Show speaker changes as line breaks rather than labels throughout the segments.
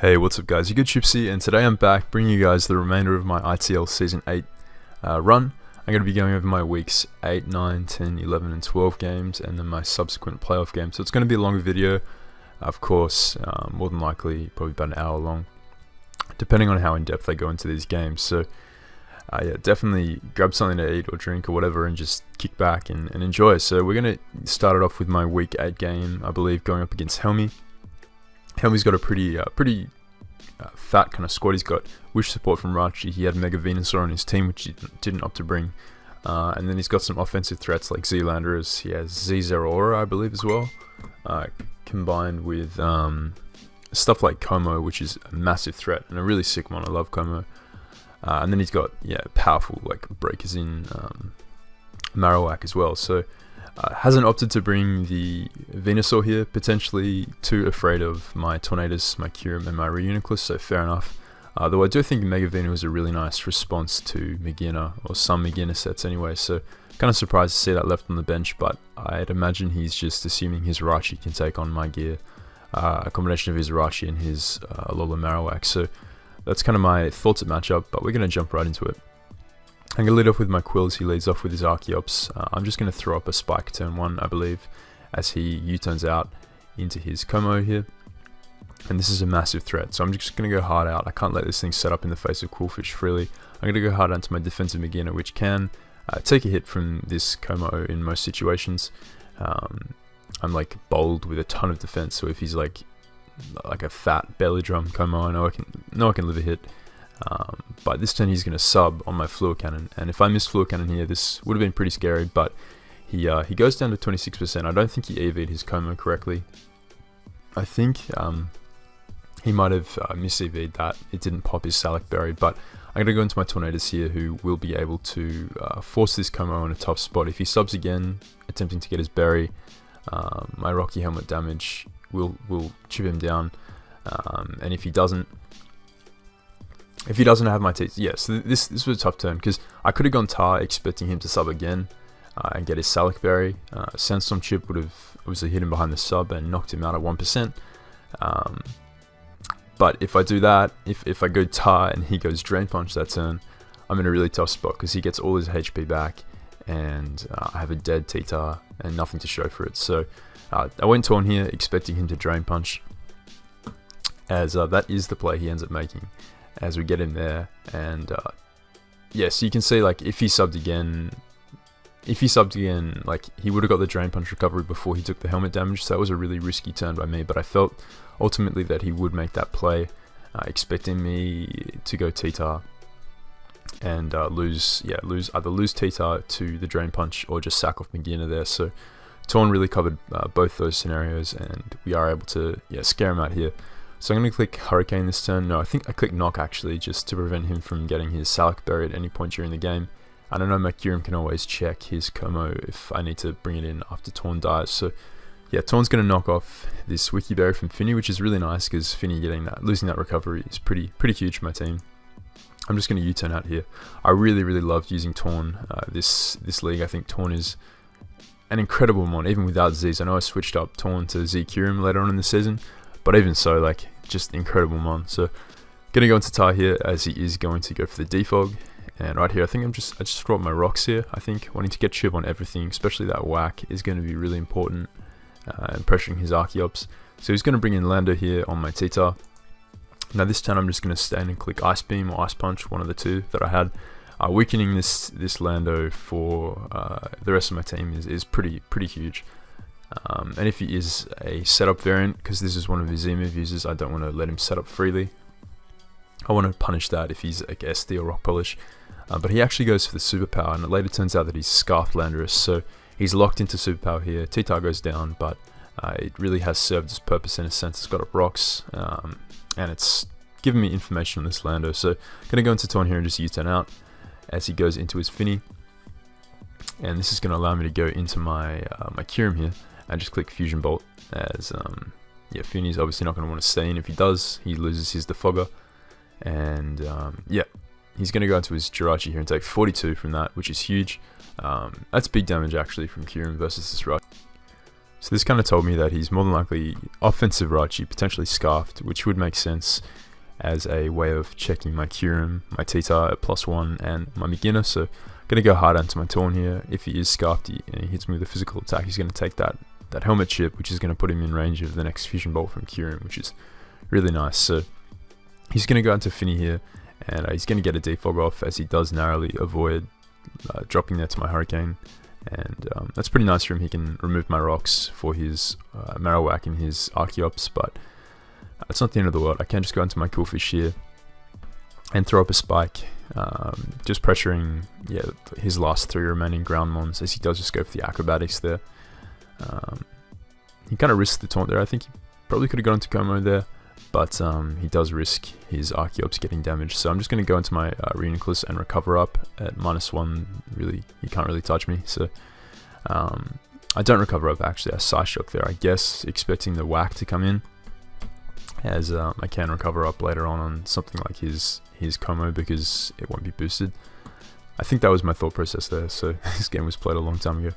Hey, what's up guys, your good Chipsy, and today I'm back bringing you guys the remainder of my ITL Season 8 run. I'm going to be going over my weeks 8, 9, 10, 11 and 12 games, and then my subsequent playoff games. So it's going to be a longer video, of course, more than likely probably about an hour long, depending on how in depth I go into these games. So yeah, definitely grab something to eat or drink or whatever and just kick back and enjoy. So we're going to start it off with my week 8 game, I believe, going up against Helmy. Helmy's got a pretty fat kind of squad. He's got wish support from Rachi. He had Mega Venusaur on his team, which he didn't opt to bring. And then he's got some offensive threats like Z-Landers. He has Z-Zeraora, I believe, as well. Combined with stuff like Como, which is a massive threat and a really sick one. I love Como. And then he's got, powerful like breakers in Marowak as well. So hasn't opted to bring the Venusaur here, potentially too afraid of my Tornadus, my Kyurem and my Reuniclus, so fair enough. Though I do think Mega Venu is a really nice response to Megina, or some Megina sets anyway, so kind of surprised to see that left on the bench, but I'd imagine he's just assuming his Rachi can take on my gear, a combination of his Rachi and his Alola Marowak, so that's kind of my thoughts at matchup, but we're going to jump right into it. I'm going to lead off with my Quills. He leads off with his Archeops. I'm just going to throw up a Spike turn 1, I believe, as he U-turns out into his Como here. And this is a massive threat, so I'm just going to go hard out. I can't let this thing set up in the face of Coolfish freely. I'm going to go hard out into my defensive Megina, which can take a hit from this Como in most situations. I'm like bold with a ton of defense, so if he's like a fat belly drum Como, I know I can live a hit. But this turn he's going to sub on my Fluid Cannon, and if I missed Fluid Cannon here, this would have been pretty scary, but he goes down to 26%. I don't think he EV'd his Como correctly. I think he might have mis-EV'd that. It didn't pop his Salac Berry, but I'm going to go into my Tornadus here, who will be able to force this Como in a tough spot. If he subs again, attempting to get his Berry, my Rocky Helmet damage will chip him down, and if he doesn't have my teeth, so this was a tough turn, because I could have gone Tar expecting him to sub again and get his Salac Berry. Sandstorm Chip would have obviously hit him behind the sub and knocked him out at 1%. But if I do that, if I go Tar and he goes Drain Punch that turn, I'm in a really tough spot, because he gets all his HP back, and I have a dead T-Tar and nothing to show for it. So I went Torn here expecting him to Drain Punch, as that is the play he ends up making as we get him there. And so you can see, like, if he subbed again, like, he would have got the Drain Punch recovery before he took the helmet damage, so that was a really risky turn by me, but I felt ultimately that he would make that play, expecting me to go T-Tar and either lose T-Tar to the Drain Punch or just sack off Megina there. So Torn really covered both those scenarios, and we are able to scare him out here. So I'm going to click Hurricane this turn. No, I think I clicked Knock actually, just to prevent him from getting his Salac Berry at any point during the game. I don't know, my Kyurem can always check his Como if I need to bring it in after Torn dies. So yeah, Torn's going to knock off this Wiki Berry from Finny, which is really nice, because Finny losing that recovery is pretty huge for my team. I'm just going to U-turn out here. I really loved using Torn this league. I think Torn is an incredible mon, even without Z's. I know I switched up Torn to Z Kyurem later on in the season, but even so, like, just incredible mon. So gonna go into Tar here, as he is going to go for the Defog. And right here, I think I just throw up my rocks here. I think wanting to get chip on everything, especially that whack, is going to be really important, and pressuring his Archeops. So he's going to bring in Lando here on my T-Tar. Now this turn I'm just going to stand and click Ice Beam or Ice Punch, one of the two that I had. Weakening this Lando for the rest of my team is pretty huge. And if he is a setup variant, because this is one of his Z-move users, I don't want to let him set up freely. I want to punish that if he's like SD or Rock Polish. But he actually goes for the Superpower, and it later turns out that he's Scarfed Landorus, so he's locked into Superpower here. T-Tar goes down, but it really has served its purpose in a sense. It's got up rocks, and it's given me information on this Lando. So I'm going to go into Torn here and just U-turn out as he goes into his Finny. And this is going to allow me to go into my my Kyurem here and just click Fusion Bolt, as Finny's obviously not going to want to stay in. If he does, he loses his Defogger. And he's going to go into his Jirachi here and take 42 from that, which is huge. That's big damage actually from Kyurem versus this Rachi. So this kind of told me that he's more than likely offensive Rachi, potentially scarfed, which would make sense as a way of checking my Kyurem, my T-Tar at +1, and my beginner. So I'm going to go hard onto my Torn here. If he is scarfed and he hits me with a physical attack, he's going to take that helmet chip, which is going to put him in range of the next Fusion Bolt from Kyurem, which is really nice. So he's going to go into Finny here, and he's going to get a defog off, as he does narrowly avoid dropping there to my Hurricane. And that's pretty nice for him. He can remove my rocks for his Marowak and his Archeops, but it's not the end of the world. I can just go into my Coolfish here and throw up a spike, just pressuring his last 3 remaining ground mons, as he does just go for the acrobatics there. He kind of risks the taunt there. I think he probably could have gone into Como there, but he does risk his Archeops getting damaged. So I'm just going to go into my Reuniclus and recover up at -1. Really, he can't really touch me. So I don't recover up actually. I Psyshock there, I guess, expecting the whack to come in, as I can recover up later on something like his Como, because it won't be boosted. I think that was my thought process there. So this game was played a long time ago.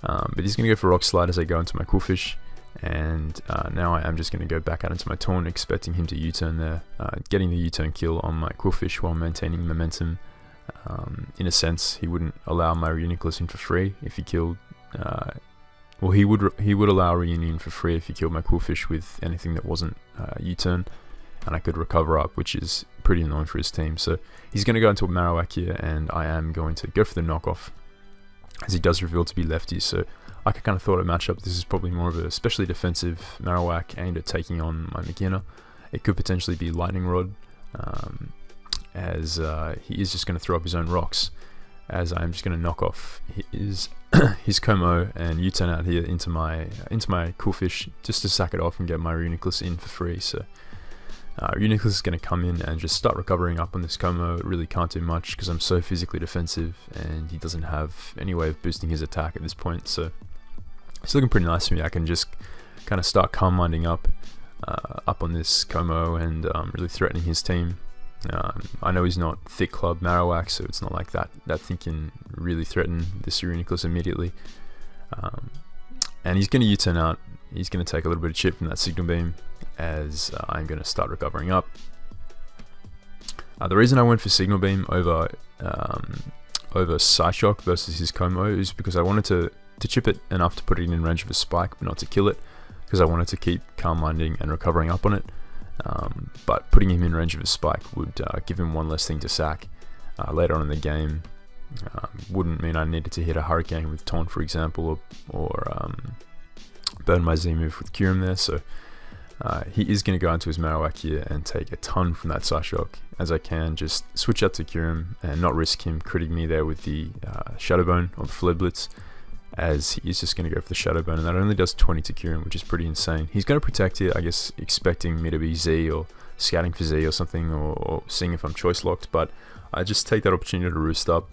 But he's going to go for Rock Slide as I go into my Coolfish. And now I am just going to go back out into my Taunt, expecting him to U-turn there, getting the U-turn kill on my Coolfish while maintaining momentum. In a sense, he wouldn't allow my Reuniclus in for free if he killed. Well, he would allow Reunion for free if he killed my Coolfish with anything that wasn't U-turn, and I could recover up, which is pretty annoying for his team. So he's going to go into a Marowak here, and I am going to go for the knockoff, as he does reveal to be lefty. So I kind of thought a matchup, this is probably more of a especially defensive Marowak aimed at taking on my Beginner. It could potentially be Lightning Rod, as he is just going to throw up his own rocks, as I'm just going to knock off his Como and U-turn out here into my Coolfish, just to sack it off and get my Reuniclus in for free. So Reuniclus is going to come in and just start recovering up on this Como. It really can't do much because I'm so physically defensive, and he doesn't have any way of boosting his attack at this point. So it's looking pretty nice for me. I can just kind of start calm minding up on this Como and really threatening his team. I know he's not thick club Marowak, so it's not like that thing can really threaten this Reuniclus immediately. And he's going to U-turn out. He's going to take a little bit of chip from that Signal Beam, as I'm going to start recovering up. The reason I went for Signal Beam over Psyshock versus his Como is because I wanted to chip it enough to put it in range of a spike, but not to kill it, because I wanted to keep calm minding and recovering up on it. But putting him in range of a spike would give him one less thing to sack later on in the game. Wouldn't mean I needed to hit a Hurricane with Taunt, for example, or burn my Z move with Kyurem there. So he is going to go into his Marowak here and take a ton from that Psyshock, as I can just switch out to Kyurem and not risk him critting me there with the Shadow Bone or the Fled Blitz, as he is just going to go for the Shadow Bone, and that only does 20 to Kyurem, which is pretty insane. He's going to protect here, I guess, expecting me to be Z or scouting for Z or something, or seeing if I'm choice locked, but I just take that opportunity to roost up,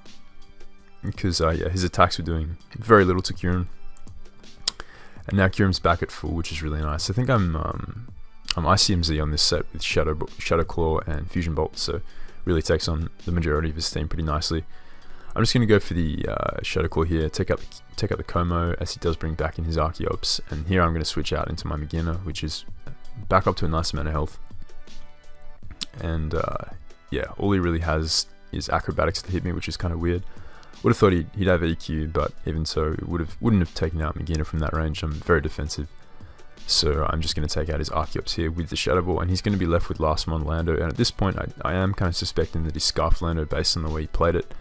because his attacks were doing very little to Kyurem. And now Kyurem's back at full, which is really nice. I think I'm ICMZ on this set with Shadow Claw and Fusion Bolt, so really takes on the majority of his team pretty nicely. I'm just going to go for the Shadow Claw here, take out the Como, as he does bring back in his Archeops, and here I'm going to switch out into my Beginner, which is back up to a nice amount of health. And all he really has is Acrobatics to hit me, which is kind of weird. Would have thought he'd have EQ, but even so, wouldn't have taken out Beginner from that range. I'm very defensive, so I'm just going to take out his Archeops here with the Shadow Ball, and he's going to be left with Last Mon Lando. And at this point, I am kind of suspecting that he's Scarf Lando based on the way he played it.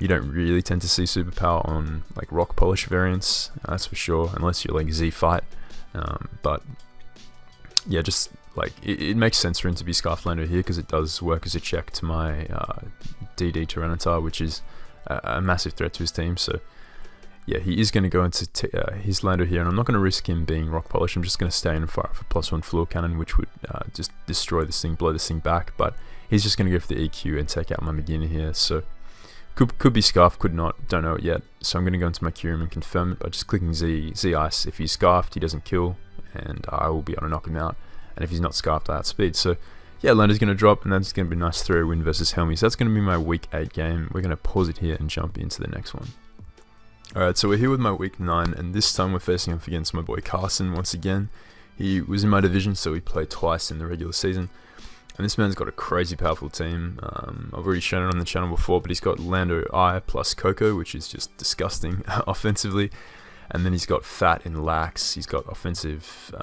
You don't really tend to see superpower on like Rock Polish variants, that's for sure, unless you're like Z Fight. But yeah, just like it makes sense for him to be Scarf Lando here, because it does work as a check to my DD Tyranitar, which is a massive threat to his team. So yeah, he is going to go into his Lando here, and I'm not going to risk him being Rock Polish. I'm just going to stay in and fire for +1 Fluor Cannon, which would just destroy this thing, blow this thing back. But he's just going to go for the EQ and take out my Beginner here. So could be Scarf, could not, don't know it yet. So I'm going to go into my Kyurem and confirm it by just clicking Z Ice. If he's Scarfed, he doesn't kill, and I will be able to knock him out. And if he's not Scarfed, I outspeed. So yeah, Lando's going to drop, and that's going to be a nice 3 win versus Helmy. So that's going to be my week 8 game. We're going to pause it here and jump into the next one. Alright, so we're here with my week 9, and this time we're facing off against my boy Carson once again. He was in my division, so we played twice in the regular season. And this man's got a crazy powerful team. I've already shown it on the channel before, but he's got Lando I plus Coco, which is just disgusting offensively. And then he's got Fat in Lax. He's got offensive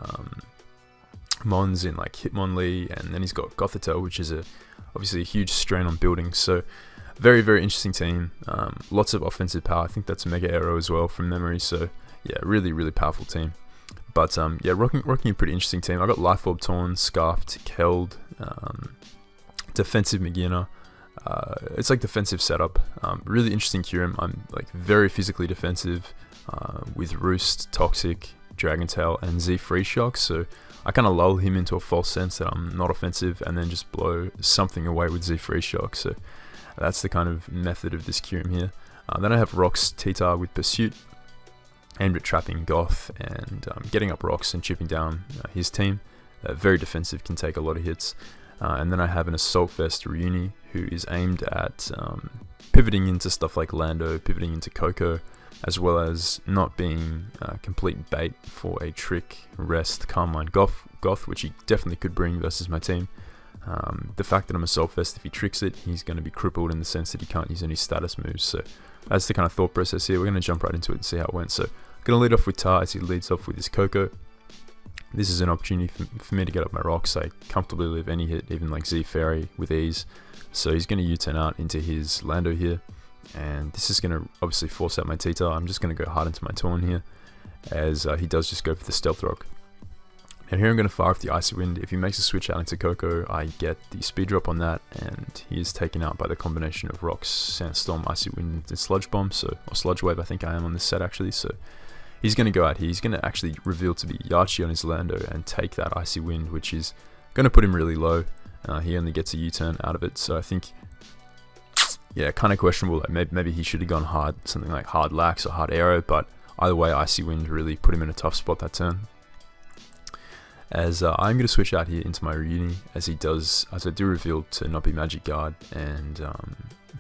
Mons in like Hitmonlee, and then he's got Gothitelle, which is obviously a huge strain on building. So very, very interesting team. Lots of offensive power. I think that's Mega Arrow as well from memory. So yeah, really, really powerful team. But yeah, rocking a pretty interesting team. I got Life Orb Torn, Scarfed, Keld, defensive Magina. It's like defensive setup. Really interesting Kyurem. I'm like very physically defensive with Roost, Toxic, Dragon Tail, and Z Free Shock. So I kind of lull him into a false sense that I'm not offensive, and then just blow something away with Z Free Shock. So that's the kind of method of this Kyurem here. Then I have Rocks Titar with Pursuit, aimed at trapping Goth and getting up rocks and chipping down his team. Very defensive, can take a lot of hits. And then I have an Assault Vest Reuni, who is aimed at pivoting into stuff like Lando, pivoting into Coco, as well as not being complete bait for a Trick, Rest, Carmine, Goth, which he definitely could bring versus my team. The fact that I'm Assault Vest, if he tricks it, he's going to be crippled in the sense that he can't use any status moves. So that's the kind of thought process here. We're going to jump right into it and see how it went. So going to lead off with Tar as he leads off with his Coco. This is an opportunity for me to get up my rocks. I comfortably live any hit, even like Z Fairy with ease. So he's going to U-turn out into his Lando here. And this is going to obviously force out my Titar. I'm just going to go hard into my Torn here, as he does just go for the Stealth Rock. And here I'm going to fire off the Icy Wind. If he makes a switch out into Coco, I get the speed drop on that, and he is taken out by the combination of Rocks, Sandstorm, Icy Wind, and Sludge Bomb, or Sludge Wave I think I am on this set actually. So he's going to go out here. He's going to actually reveal to be Yachi on his Lando and take that Icy Wind, which is going to put him really low. He only gets a U-turn out of it, so I think, yeah, kind of questionable. Like maybe he should have gone hard, something like Hard Lax or Hard Arrow, but either way, Icy Wind really put him in a tough spot that turn. As I'm going to switch out here into my Reuni, as I do reveal to not be Magic Guard, and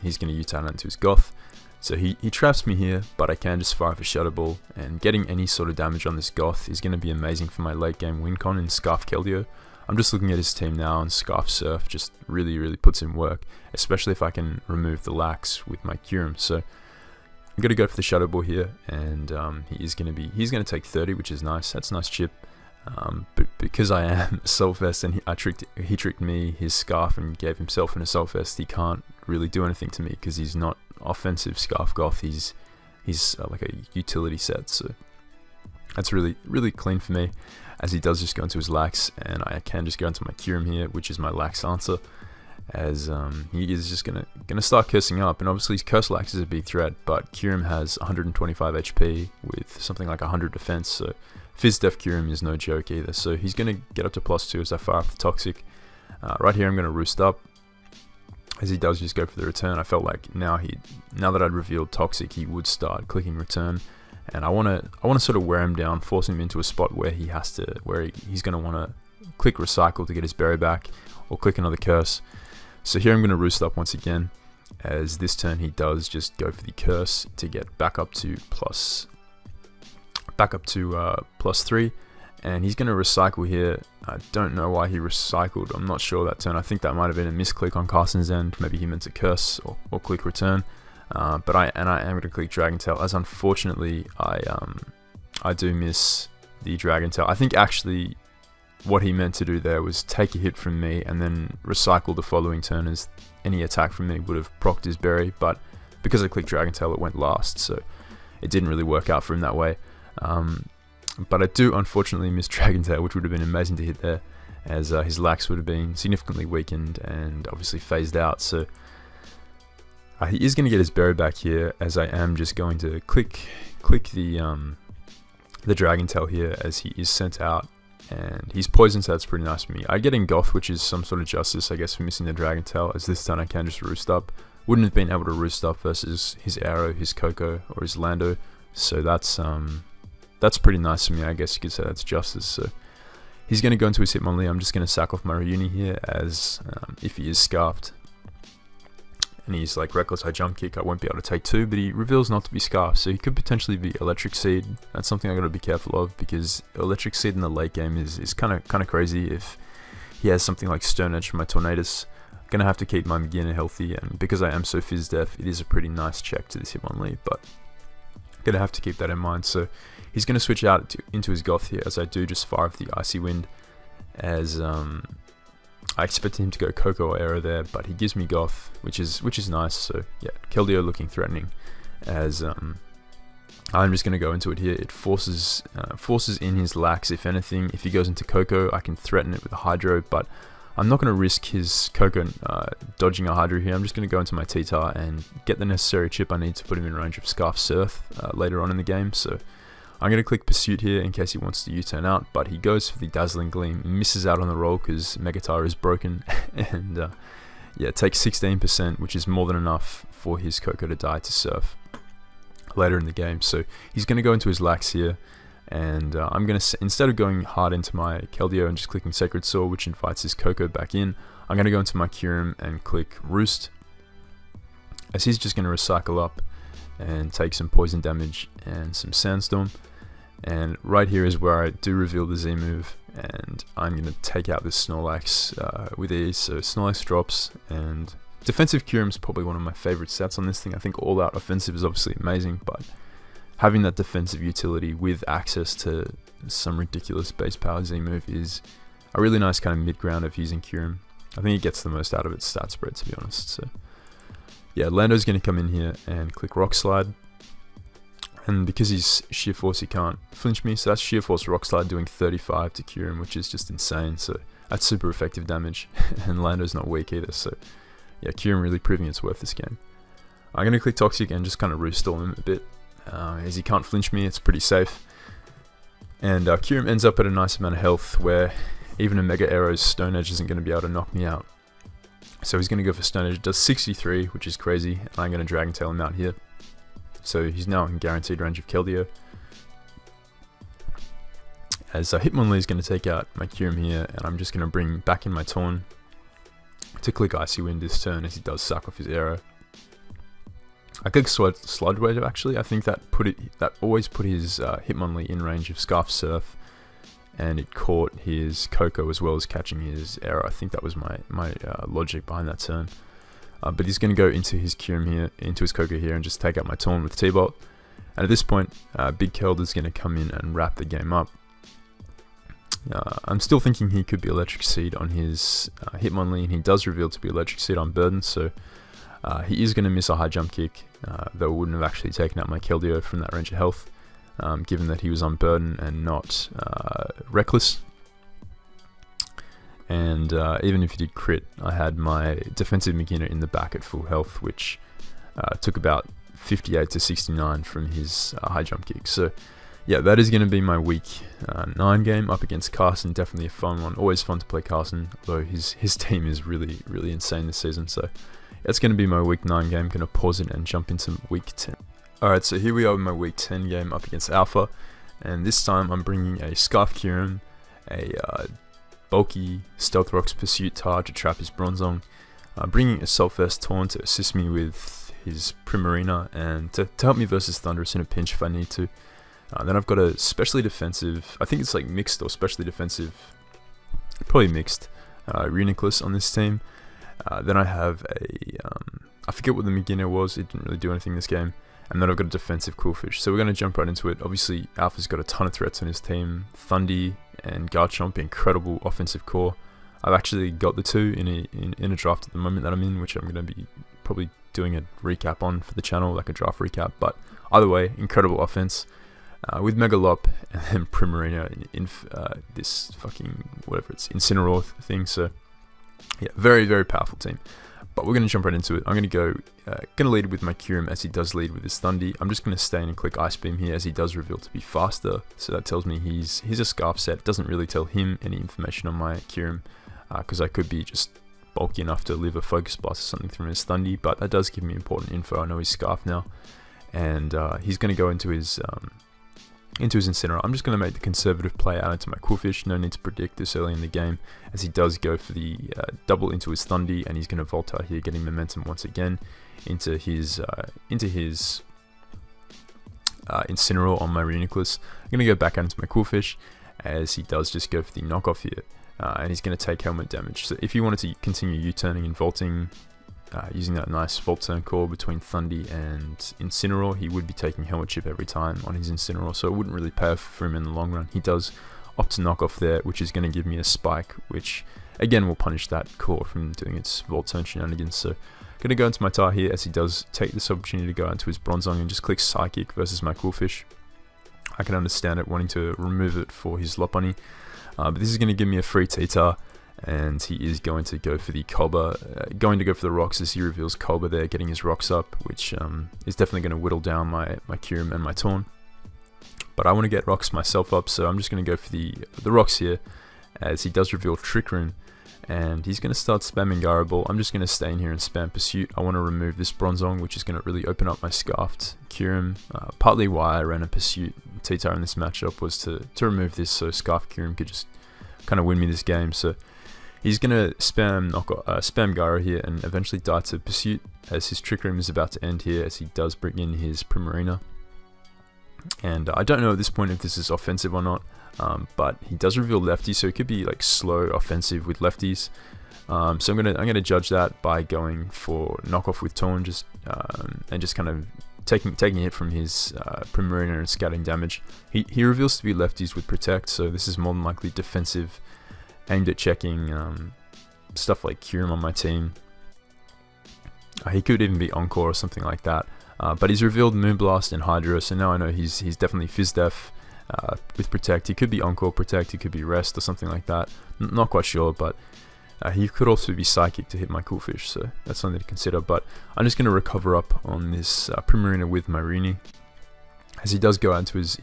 he's going to U-turn into his Goth. So he traps me here, but I can just fire off a Shadow Ball, and getting any sort of damage on this Goth is going to be amazing for my late game win con in Scarf Keldeo. I'm just looking at his team now, and Scarf Surf just really, really puts in work, especially if I can remove the Lax with my Kyurem. So I'm going to go for the Shadow Ball here, and he's going to take 30, which is nice. That's a nice chip. But because I am Assault Vest and he tricked me, his Scarf, and gave himself an Assault Vest, he can't really do anything to me because he's not offensive Scarf Goth. He's like a utility set, so that's really, really clean for me, as he does just go into his Lax, and I can just go into my Kyurem here, which is my Lax answer, as he is just gonna start cursing up. And obviously his Curse Lax is a big threat, but Kyurem has 125 HP with something like 100 defense, so Fizz Def Kyurem is no joke either. So he's going to get up to +2 as I fire off the Toxic. Right here I'm going to Roost up, as he does just go for the return. I felt like now that I'd revealed Toxic, he would start clicking return, and I want to sort of wear him down, force him into a spot where he's going to want to click Recycle to get his berry back, or click another Curse. So here I'm going to Roost up once again, as this turn he does just go for the Curse to get back up to +3, and he's going to Recycle here. I don't know why he recycled. I'm not sure that turn. I think that might have been a misclick on Carson's end. Maybe he meant to Curse or click Return. But I am going to click Dragon Tail, as unfortunately I do miss the Dragon Tail. I think actually what he meant to do there was take a hit from me and then recycle the following turn, as any attack from me would have procced his berry, but because I clicked Dragon Tail it went last, so it didn't really work out for him that way. But I do unfortunately miss Dragon Tail, which would have been amazing to hit there, as his Lax would have been significantly weakened and obviously phased out. So he is going to get his berry back here, as I am just going to click the Dragon Tail here, as he is sent out, and he's poisoned, so that's pretty nice for me. I get in Goth, which is some sort of justice I guess for missing the Dragon Tail, as this turn I can just Roost up. Wouldn't have been able to Roost up versus his Arrow, his Coco, or his Lando, so that's pretty nice for me. I guess you could say that's justice. So he's going to go into his Hitmonlee. I'm just going to sack off my Reuni here, as if he is Scarfed. and he's like reckless high jump kick, I won't be able to take 2, but he reveals not to be Scarf, so he could potentially be Electric Seed. That's something I gotta be careful of, because Electric Seed in the late game is kind of crazy. If he has something like Stone Edge from my Tornadus, I'm gonna have to keep my beginner healthy, and because I am so Fizz Def, it is a pretty nice check to this Hitmonlee, but I'm gonna have to keep that in mind. So he's gonna switch out into his Goth here, as I do just fire off the Icy Wind, as I expected him to go Coco or Aero there, but he gives me Goth, which is nice. So yeah, Keldeo looking threatening, as I'm just going to go into it here. It forces in his Lax. If anything, if he goes into Coco, I can threaten it with a Hydro, but I'm not going to risk his Coco dodging a Hydro here. I'm just going to go into my T-Tar and get the necessary chip I need to put him in range of Scarf Surf later on in the game. So I'm going to click Pursuit here in case he wants to U-turn out, but he goes for the Dazzling Gleam, misses out on the roll because Megatar is broken, and yeah, takes 16%, which is more than enough for his Coco to die to Surf later in the game. So he's going to go into his Lax here, and I'm going to, instead of going hard into my Keldeo and just clicking Sacred Sword, which invites his Coco back in, I'm going to go into my Kyurem and click Roost, as he's just going to recycle up and take some poison damage and some Sandstorm. And right here is where I do reveal the Z move, and I'm going to take out this Snorlax with ease. So Snorlax drops, and defensive Kyurem is probably one of my favorite sets on this thing. I think all out offensive is obviously amazing, but having that defensive utility with access to some ridiculous base power Z move is a really nice kind of mid ground of using Kyurem. I think it gets the most out of its stat spread, to be honest. So yeah, Lando's going to come in here and click Rock Slide, and because he's Sheer Force, he can't flinch me, so that's Sheer Force Rock Slide doing 35 to Kyurem, which is just insane. So that's super effective damage, and Lando's not weak either, so yeah, Kyurem really proving its worth this game. I'm going to click Toxic and just kind of Roost Stall him a bit, as he can't flinch me. It's pretty safe, and Kyurem ends up at a nice amount of health where even a Mega Arrow's Stone Edge isn't going to be able to knock me out. So he's going to go for Stone Edge, does 63, which is crazy, and I'm going to Dragon Tail him out here. So he's now in guaranteed range of Keldeo. As Hitmonlee is going to take out my Kyurem here, and I'm just going to bring back in my Torn to click Icy Wind this turn, as he does sack off his Arrow. I click Sludge Wave actually. I think that always put his Hitmonlee in range of Scarf Surf, and it caught his Coco as well as catching his Arrow. I think that was my logic behind that turn. But he's going to go into his Kyurem here, into his Coco here, and just take out my Torn with T-Bolt. And at this point, Big Keld is going to come in and wrap the game up. I'm still thinking he could be Electric Seed on his Hitmonlee, and he does reveal to be Electric Seed on Burden, so he is going to miss a high jump kick, though wouldn't have actually taken out my Keldeo from that range of health, given that he was on Burden and not Reckless. And even if he did crit, I had my defensive beginner in the back at full health, which took about 58 to 69 from his high jump kick. So yeah, that is going to be my week 9 game up against Carson. Definitely a fun one. Always fun to play Carson, although his team is really insane this season. So that's going to be my week 9 game. Going to pause it and jump into week 10. Alright, so here we are with my week 10 game up against Alpha, and this time I'm bringing a Scarf Kyurem, a bulky Stealth Rock's Pursuit Tar to trap his Bronzong, bringing a Sulfur's Torn to assist me with his Primarina and to help me versus Thunderous in a pinch if I need to. Then I've got a specially defensive, I think it's like mixed or specially defensive, probably mixed, Reuniclus on this team. Then I have I forget what the beginner was, it didn't really do anything this game. And then I've got a defensive Coolfish. So we're going to jump right into it. Obviously, Alpha's got a ton of threats on his team. Thundy and Garchomp, incredible offensive core. I've actually got the two in a draft at the moment that I'm in, which I'm going to be probably doing a recap on for the channel, like a draft recap. But either way, incredible offense. With Megalop and then Primarina in this fucking, whatever it's, Incineroar thing. So yeah, very powerful team. But we're going to jump right into it. I'm going to lead with my Kyurem as he does lead with his Thundy. I'm just going to stay in and click Ice Beam here as he does reveal to be faster. So that tells me he's a Scarf set. It doesn't really tell him any information on my Kyurem, because I could be just bulky enough to leave a Focus Blast or something from his Thundy. But that does give me important info. I know he's Scarf now. And he's going to go into his into his Incineroar. I'm just going to make the conservative play out into my Coolfish. No need to predict this early in the game, as he does go for the double into his Thundy, and he's going to Volt out here, getting momentum once again into his Incineroar on my Reuniclus. I'm going to go back out into my Coolfish, as he does just go for the knockoff here, and he's going to take helmet damage. So if you wanted to continue U-turning and vaulting, using that nice Volt turn call between Thundy and Incineroar, he would be taking helmet chip every time on his Incineroar, so it wouldn't really pay off for him in the long run. He does opt to knock off there, which is going to give me a spike, which again will punish that core from doing its Volt turn shenanigans. So going to go into my Tar here, as he does take this opportunity to go into his Bronzong and just click Psychic versus my Coolfish. I can understand it, wanting to remove it for his Lopunny, but this is going to give me a free T-Tar, and he is going to go for the Colba, going to go for the rocks, as he reveals Colba there, getting his rocks up, which is definitely going to whittle down my Kyurem and my Torn. But I want to get rocks myself up, so I'm just going to go for the rocks here, as he does reveal Trick Room, and he's going to start spamming Gyro Ball. I'm just going to stay in here and spam Pursuit. I want to remove this Bronzong, which is going to really open up my Scarfed Kyurem. Partly why I ran a Pursuit T-Tar in this matchup was to remove this, so Scarfed Kyurem could just kind of win me this game. So he's going to spam Gyro here and eventually die to Pursuit, as his Trick Room is about to end here, as he does bring in his Primarina. And I don't know at this point if this is offensive or not, but he does reveal Lefty, so it could be like slow offensive with lefties. So I'm gonna judge that by going for knockoff with Torn, and just kind of taking a hit from his Primarina and scouting damage. He reveals to be lefties with Protect, so this is more than likely defensive, aimed at checking stuff like Kyurem on my team. He could even be Encore or something like that. But he's revealed Moonblast and Hydra, so now I know he's definitely Fizz-Def with Protect. He could be Encore Protect, he could be Rest or something like that. Not quite sure, but he could also be Psychic to hit my Coolfish, so that's something to consider. But I'm just going to recover up on this Primarina with my Runi, as he does go out into his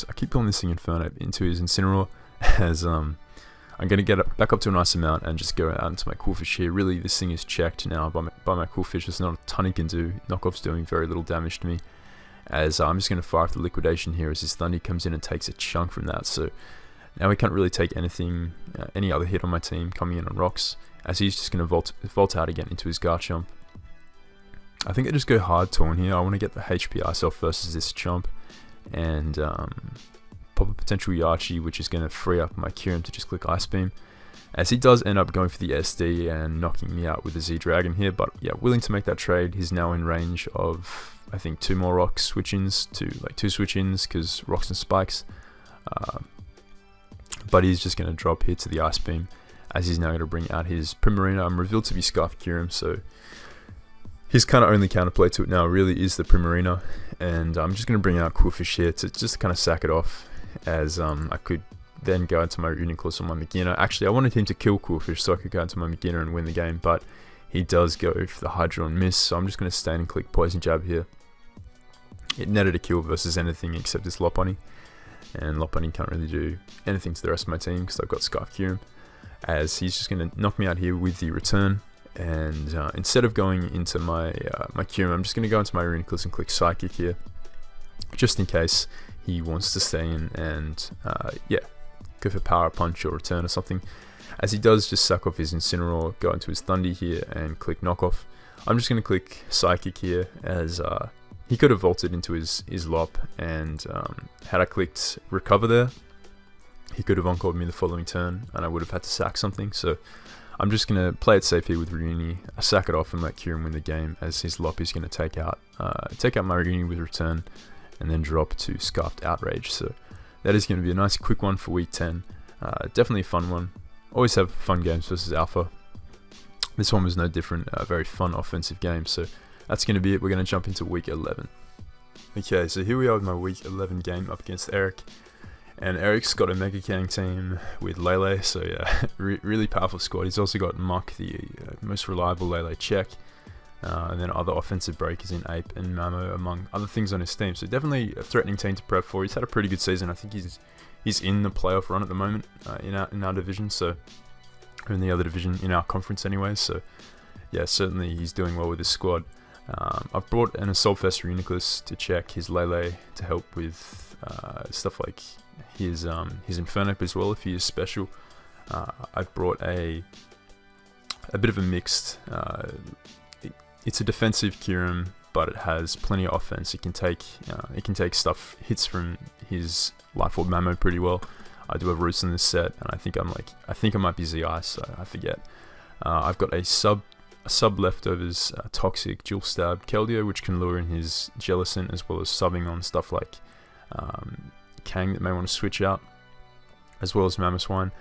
I keep calling this thing Inferno, into his Incineroar, as I'm going to get back up to a nice amount and just go out into my Coolfish here. Really, this thing is checked now by my Coolfish. There's not a ton he can do. Knockoff's doing very little damage to me, as I'm just going to fire off the Liquidation here, as his Thundy comes in and takes a chunk from that. So now he can't really take anything, any other hit on my team coming in on rocks, as he's just going to Volt out again into his Garchomp. I think I just go hard Torn here. I want to get the HP Ice off versus this Chomp, and pop a potential Yachi, which is going to free up my Kyurem to just click Ice Beam, as he does end up going for the SD and knocking me out with the Z-Dragon here. But yeah, willing to make that trade. He's now in range of, I think, 2 more Rocks switch-ins, like 2 switch-ins, because Rocks and Spikes. But he's just going to drop here to the Ice Beam, as he's now going to bring out his Primarina. I'm revealed to be Scarf Kyurem, so his kind of only counterplay to it now really is the Primarina, and I'm just going to bring out Coolfish here to just kind of sack it off, as I could then go into my Reuniclus on my beginner. Actually, I wanted him to kill Coolfish so I could go into my beginner and win the game, but he does go for the Hydro and miss, so I'm just going to stay and click Poison Jab here. It netted a kill versus anything except this Lopunny, and Lopunny can't really do anything to the rest of my team because I've got Scarf Kyurem, as he's just going to knock me out here with the return. And instead of going into my Kyurem, I'm just going to go into my Reuniclus and click Psychic here, just in case he wants to stay in and yeah, go for Power Punch or Return or something, as he does just suck off his Incineroar, go into his Thundy here and click Knockoff. I'm just going to click Psychic here, as he could have vaulted into his Lop, and had I clicked Recover there, he could have Encored me the following turn and I would have had to sack something. So I'm just going to play it safe here with Reuni, sack it off and let Kyurem win the game, as his Lop is going to take out my Reuni with Return and then drop to Scarfed Outrage. So that is going to be a nice quick one for week 10. Definitely a fun one. Always have fun games versus Alpha. This one was no different, a very fun offensive game. So that's going to be it. We're going to jump into week 11. Okay, so here we are with my week 11 game up against Eric. And Eric's got a Mega Kang team with Lele, so yeah, really powerful squad. He's also got Muck, the most reliable Lele check, and then other offensive breakers in Ape and Mamo, among other things on his team. So definitely a threatening team to prep for. He's had a pretty good season. I think he's in the playoff run at the moment in our division, so or in the other division in our conference anyway. So yeah, certainly he's doing well with his squad. I've brought an Assault Vest Reuniclus to check his Lele to help with stuff like his Infernape as well if he is special. I've brought a bit of a mixed. It's a defensive Kyurem, but it has plenty of offense. It can take hits from his Life Orb Mamo pretty well. I do have roots in this set, and I think I might be ZI, so I forget. I've got a sub leftovers toxic dual stab Keldeo, which can lure in his Jellicent, as well as subbing on stuff like Kang that may want to switch out, as well as Mamoswine.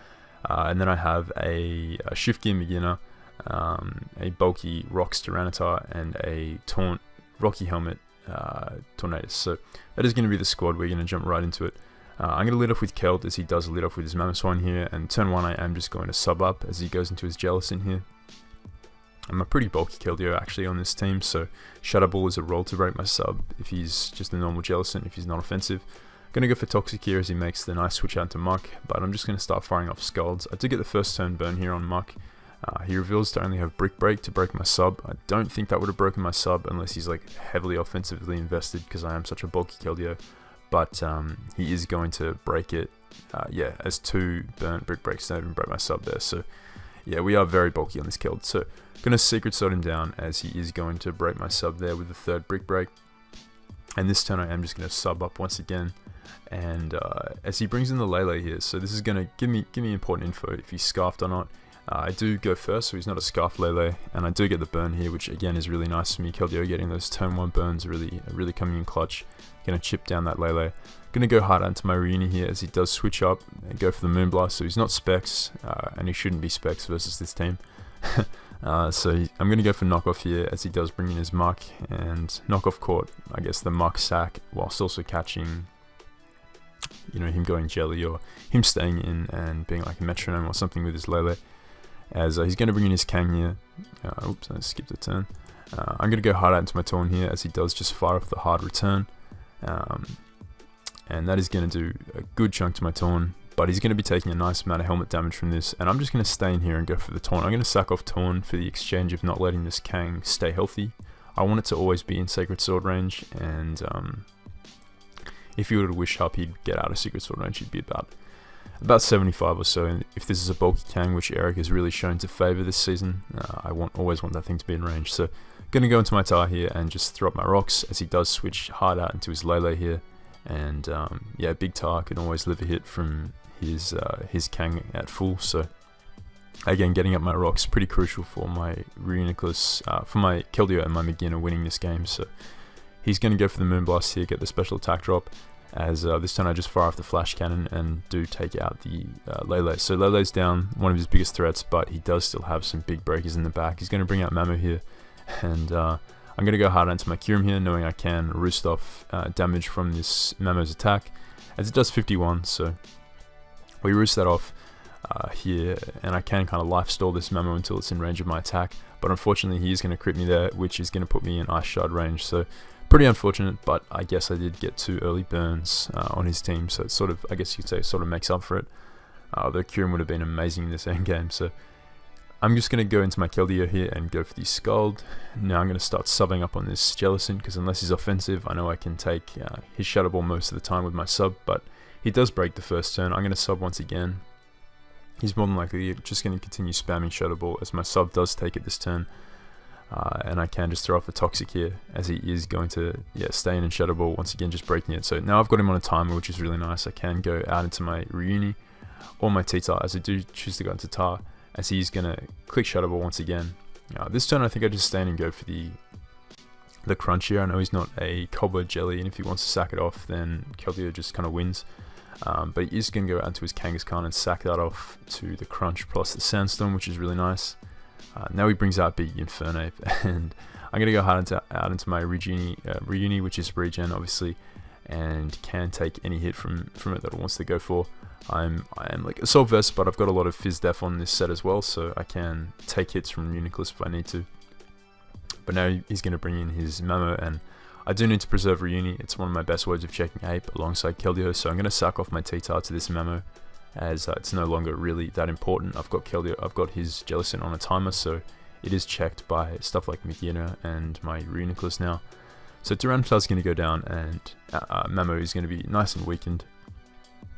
And then I have a Shift Gear Beginner, a bulky Rocks Tyranitar, and a Taunt Rocky Helmet Tornadus. So that is going to be the squad. We're going to jump right into it. I'm going to lead off with Keld, as he does lead off with his Mamoswine here, and turn 1 I am just going to sub up as he goes into his Jellicent here. I'm a pretty bulky Keldeo actually on this team, so Shadow Ball is a roll to break my sub if he's just a normal Jellicent, if he's not offensive. Going to go for Toxic here as he makes the nice switch out to Muck, but I'm just going to start firing off Scalds. I do get the first turn burn here on Muck. He reveals to only have Brick Break to break my sub. I don't think that would have broken my sub unless he's like heavily offensively invested, because I am such a bulky Keldeo. But he is going to break it, as 2 burnt Brick Breaks don't even break my sub there. So yeah, we are very bulky on this Keld. So going to Secret Sword him down as he is going to break my sub there with the 3rd Brick Break. And this turn I am just going to sub up once again. And as he brings in the Lele here, so this is going to give me important info if he's Scarfed or not. I do go first, so he's not a Scarf Lele, and I do get the burn here, which again is really nice for me. Keldeo getting those turn 1 burns really coming in clutch. Going to chip down that Lele. Going to go hard onto my Reuni here as he does switch up and go for the Moonblast. So he's not Specs, and he shouldn't be Specs versus this team. So I'm going to go for Knockoff here as he does bring in his Muck, and Knockoff caught, I guess, the Muck sack whilst also catching, him going Jelly, or him staying in and being like a Metronome or something with his Lele. As he's going to bring in his Kang here. Oops, I skipped a turn. I'm going to go hard out into my Torn here as he does just fire off the hard return. And that is going to do a good chunk to my Torn, but he's going to be taking a nice amount of helmet damage from this, and I'm just going to stay in here and go for the Torn. I'm going to sack off Torn for the exchange of not letting this Kang stay healthy. I want it to always be in Sacred Sword range, and if you were to wish up, he'd get out of Secret Sword range. He'd be about 75 or so, and if this is a bulky Kang, which Eric has really shown to favour this season, I always want that thing to be in range. So going to go into my Tar here and just throw up my rocks as he does switch hard out into his Lele here. And Big Tar can always live a hit from his Kang at full. So again, getting up my rocks pretty crucial for my Reuniclus, for my Keldeo and my Beginner winning this game. So he's going to go for the Moonblast here, get the special attack drop. As this turn I just fire off the Flash Cannon and do take out the Lele. So Lele's down, one of his biggest threats, but he does still have some big breakers in the back. He's going to bring out Mamo here, and I'm going to go hard onto my Kyurem here, knowing I can roost off damage from this Mamo's attack, as it does 51, so we roost that off here, and I can kind of life stall this Mamo until it's in range of my attack, but unfortunately he is going to crit me there, which is going to put me in Ice Shard range. So pretty unfortunate, but I guess I did get 2 early burns on his team, so it sort of, I guess you'd say, sort of makes up for it. Although Kyurem would have been amazing in this endgame. So I'm just going to go into my Keldeo here and go for the Scald. Now I'm going to start subbing up on this Jellicent, because unless he's offensive, I know I can take his Shadow Ball most of the time with my sub, but he does break the first turn. I'm going to sub once again. He's more than likely just going to continue spamming Shadow Ball, as my sub does take it this turn. And I can just throw off a Toxic here, as he is going to stay in Shadow Ball, once again just breaking it. So now I've got him on a timer, which is really nice. I can go out into my Reuni or my T-Tar, as I do choose to go into Tar, as he's going to click Shadow Ball once again. This turn I think I just stay in and go for the Crunch here. I know he's not a Cobweb Jelly, and if he wants to sack it off, then Keldeo just kind of wins. But he is going to go out into his Kangaskhan and sack that off to the Crunch plus the Sandstorm, which is really nice. Now he brings out big Infernape, and I'm going to go hard out into my Reuni, which is regen obviously, and can take any hit from it that it wants to go for. I am like Assault Vest, but I've got a lot of Fizz Def on this set as well, so I can take hits from Reuniclus if I need to. But now he's going to bring in his Mamo, and I do need to preserve Reuni. It's one of my best ways of checking Ape alongside Keldeo, so I'm going to sack off my T-Tar to this Mamo, as it's no longer really that important. I've got his Jellicent on a timer, so it is checked by stuff like Magina and my Reuniclus now. So Tyranitar is going to go down, and Mamo is going to be nice and weakened.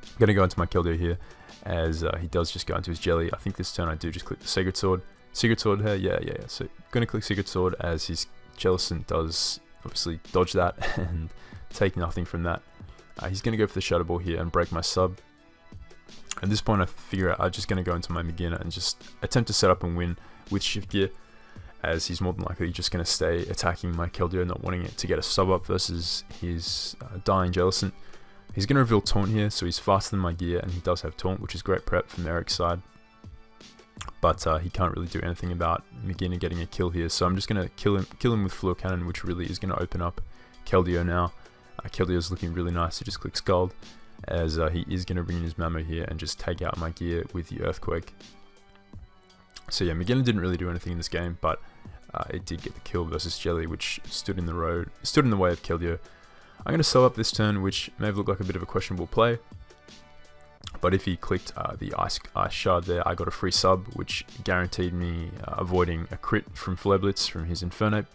I'm going to go into my Keldeo here, as he does just go into his Jelly. I think this turn I do just click the Sacred Sword. Secret Sword here, yeah. So going to click Secret Sword, as his Jellicent does obviously dodge that and take nothing from that. He's going to go for the Shadow Ball here and break my sub. At this point I figure out I'm just going to go into my Magina and just attempt to set up and win with Shift Gear, as he's more than likely just going to stay attacking my Keldeo, not wanting it to get a sub up versus his dying Jellicent. He's going to reveal Taunt here, so he's faster than my gear, and he does have Taunt, which is great prep from Eric's side. But he can't really do anything about Magina getting a kill here, so I'm just going to kill him with Fluor Cannon, which really is going to open up Keldeo now. Keldeo's looking really nice, so just click Scald, as he is going to bring in his Mamo here and just take out my gear with the Earthquake. So yeah, Magina didn't really do anything in this game, but it did get the kill versus Jelly, which stood in the way of Keldeo. I'm going to sell up this turn, which may have looked like a bit of a questionable play, but if he clicked the Ice Shard there, I got a free sub, which guaranteed me avoiding a crit from Flareblitz from his Infernape.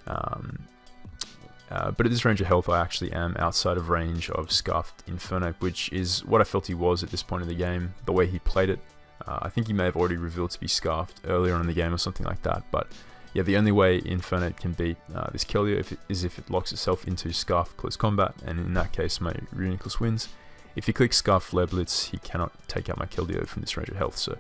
But at this range of health, I actually am outside of range of Scarfed Infernape, which is what I felt he was at this point in the game, the way he played it. I think he may have already revealed to be Scarfed earlier on in the game or something like that, but yeah, the only way Infernape can beat this Keldeo is if it locks itself into Scarf Close Combat, and in that case my Reuniclus wins. If he clicks Scarf Flare Blitz, he cannot take out my Keldeo from this range of health, so